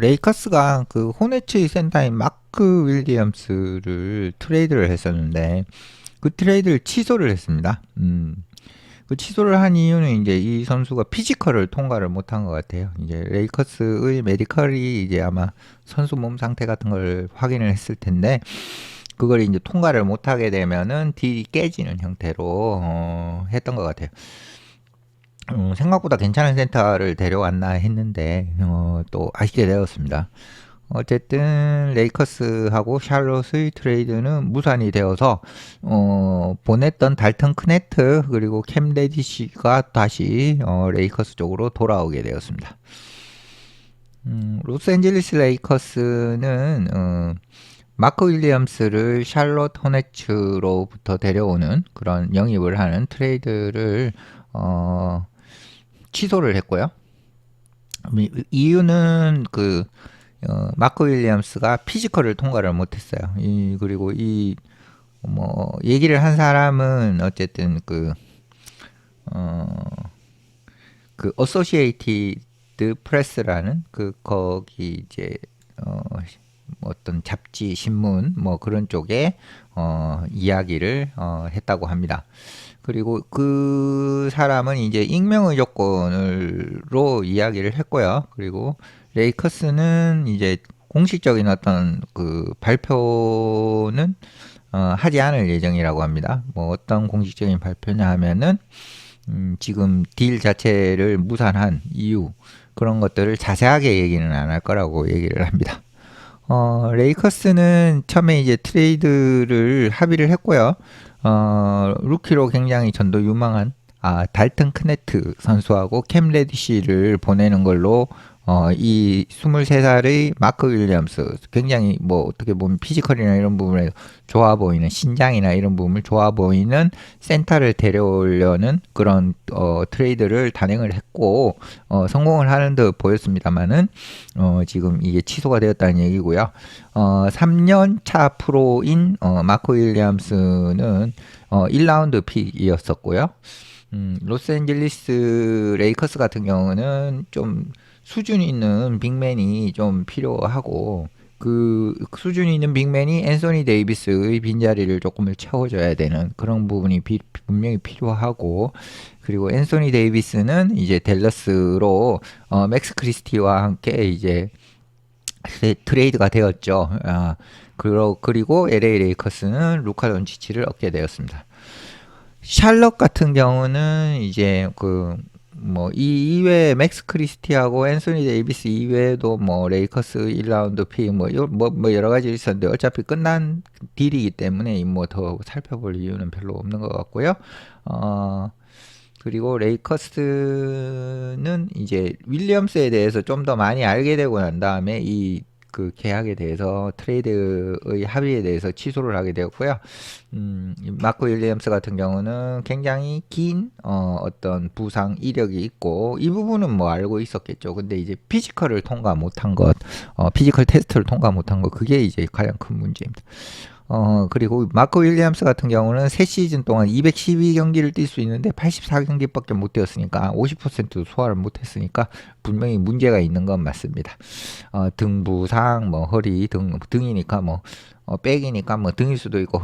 레이커스가 그 호네츠 센터인 마크 윌리엄스를 트레이드를 했었는데 그 트레이드를 취소를 했습니다. 그 취소를 한 이유는 이제 이 선수가 피지컬을 통과를 못한 것 같아요. 이제 레이커스의 메디컬이 이제 아마 선수 몸 상태 같은 걸 확인을 했을 텐데 그걸 이제 통과를 못하게 되면은 딜이 깨지는 형태로 했던 것 같아요. 생각보다 괜찮은 센터를 데려왔나 했는데 또 아쉽게 되었습니다. 어쨌든 레이커스하고 샬롯의 트레이드는 무산이 되어서 보냈던 달튼 크네트 그리고 캠 레디시가 다시 레이커스 쪽으로 돌아오게 되었습니다. 로스앤젤레스 레이커스는 마크 윌리엄스를 샬롯 호네츠로부터 데려오는 그런 영입을 하는 트레이드를 취소를 했고요. 이유는 마크 윌리엄스가 피지컬을 통과를 못했어요. 그리고 얘기를 한 사람은 어쨌든 어소시에이티드 프레스라는 거기 이제, 어떤 잡지, 신문, 그런 쪽에, 이야기를, 했다고 합니다. 그리고 그 사람은 이제 익명의 조건으로 이야기를 했고요. 그리고 레이커스는 이제 공식적인 어떤 발표는 하지 않을 예정이라고 합니다. 어떤 공식적인 발표냐 하면은 지금 딜 자체를 무산한 이유 그런 것들을 자세하게 얘기는 안 할 거라고 얘기를 합니다. 레이커스는 처음에 이제 트레이드를 합의를 했고요. 루키로 굉장히 전도 유망한 달튼 크네트 선수하고 캠 레디시를 보내는 걸로 이 23살의 마크 윌리엄스 굉장히 어떻게 보면 피지컬이나 이런 부분에 좋아 보이는 신장이나 이런 부분을 좋아 보이는 센터를 데려오려는 그런 트레이드를 단행을 했고 성공을 하는 듯 보였습니다만은 지금 이게 취소가 되었다는 얘기고요. 3년 차 프로인 마크 윌리엄스는 1라운드 픽이었었고요. 로스앤젤레스 레이커스 같은 경우는 좀 수준 있는 빅맨이 좀 필요하고 그 수준 있는 빅맨이 앤소니 데이비스의 빈자리를 조금을 채워줘야 되는 그런 부분이 분명히 필요하고 그리고 앤소니 데이비스는 이제 댈러스로 맥스 크리스티와 함께 이제 트레이드가 되었죠. 그리고 LA 레이커스는 루카 돈치치를 얻게 되었습니다. 샬럿 같은 경우는 이제 이 이외에 맥스 크리스티하고 앤소니 데이비스 이외에도 레이커스 1라운드 픽 여러 가지 있었는데 어차피 끝난 딜이기 때문에 더 살펴볼 이유는 별로 없는 것 같고요. 그리고 레이커스는 이제 윌리엄스에 대해서 좀 더 많이 알게 되고 난 다음에 계약에 대해서 트레이드의 합의에 대해서 취소를 하게 되었고요. 마크 윌리엄스 같은 경우는 굉장히 긴 어떤 부상 이력이 있고 이 부분은 알고 있었겠죠. 근데 이제 피지컬을 통과 못한 것, 피지컬 테스트를 통과 못한 것 그게 이제 가장 큰 문제입니다. 그리고 마크 윌리엄스 같은 경우는 3시즌 동안 212경기를 뛸 수 있는데 84경기밖에 못 뛰었으니까 50% 소화를 못했으니까 분명히 문제가 있는 건 맞습니다. 등 부상, 허리, 등이니까 백이니까 등일 수도 있고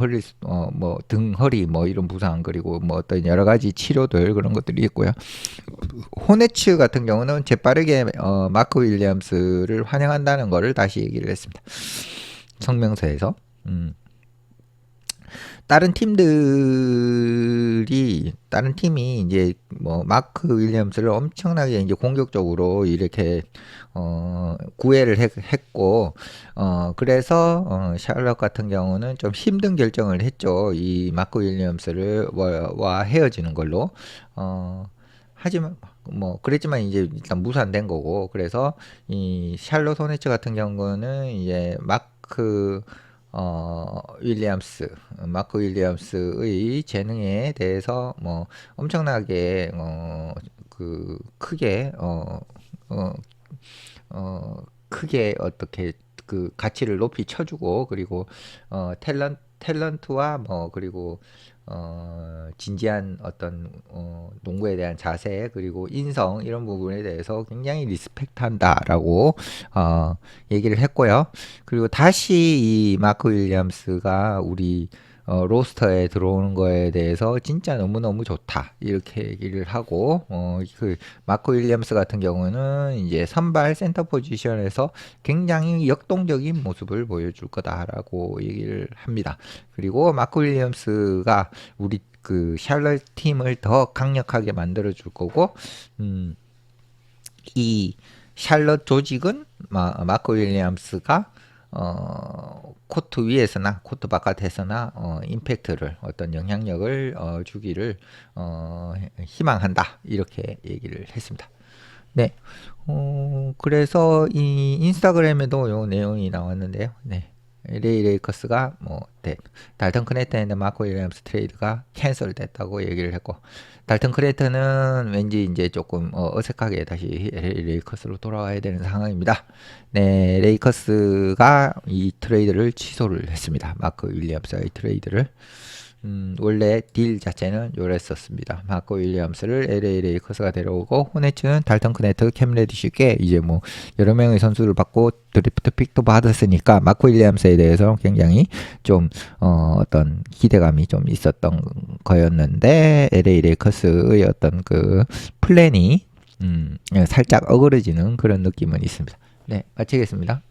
등, 허리 이런 부상 그리고 어떤 여러 가지 치료들 그런 것들이 있고요. 호네츠 같은 경우는 재빠르게 마크 윌리엄스를 환영한다는 거를 다시 얘기를 했습니다. 성명서에서. 다른 팀이 이제 마크 윌리엄스를 엄청나게 이제 공격적으로 이렇게 구애를 했고 그래서 샬럿 같은 경우는 좀 힘든 결정을 했죠. 이 마크 윌리엄스를 와 헤어지는 걸로 하지만 그랬지만 이제 일단 무산된 거고 그래서 이 샬럿 호네츠 같은 경우는 이제 마크 윌리엄스의 재능에 대해서 엄청나게 크게 크게 어떻게 가치를 높이 쳐주고 그리고 탤런트와 뭐 그리고 진지한 어떤 농구에 대한 자세 그리고 인성 이런 부분에 대해서 굉장히 리스펙트한다라고 얘기를 했고요. 그리고 다시 이 마크 윌리엄스가 우리 로스터에 들어오는 거에 대해서 진짜 너무너무 좋다 이렇게 얘기를 하고 그 마크 윌리엄스 같은 경우는 이제 선발 센터 포지션에서 굉장히 역동적인 모습을 보여줄 거다라고 얘기를 합니다. 그리고 마크 윌리엄스가 우리 그 샬럿 팀을 더 강력하게 만들어 줄 거고 이 샬럿 조직은 마크 윌리엄스가 코트 위에서나 코트 바깥에서나 임팩트를 어떤 영향력을 주기를 희망한다 이렇게 얘기를 했습니다. 네, 그래서 이 인스타그램에도 요 내용이 나왔는데요. 네, LA 레이커스가 뭐 네, 달턴 크네터 앤 마크 윌리엄스 트레이드가 캔슬됐다고 얘기를 했고 달턴 크네터는 왠지 이제 조금 어색하게 다시 LA 레이커스로 돌아와야 되는 상황입니다. 네, 레이커스가 이 트레이드를 취소를 했습니다. 마크 윌리엄스의 트레이드를. 원래 딜 자체는 요랬었습니다. 마크 윌리엄스를 LA 레이커스가 데려오고 호네츠는 달턴 크네트, 캠 레디쉬께 이제 뭐 여러 명의 선수를 받고 드래프트 픽도 받았으니까 마크 윌리엄스에 대해서 굉장히 좀 어떤 기대감이 좀 있었던 거였는데 LA 레이커스의 어떤 그 플랜이 살짝 어그러지는 그런 느낌은 있습니다. 네, 마치겠습니다.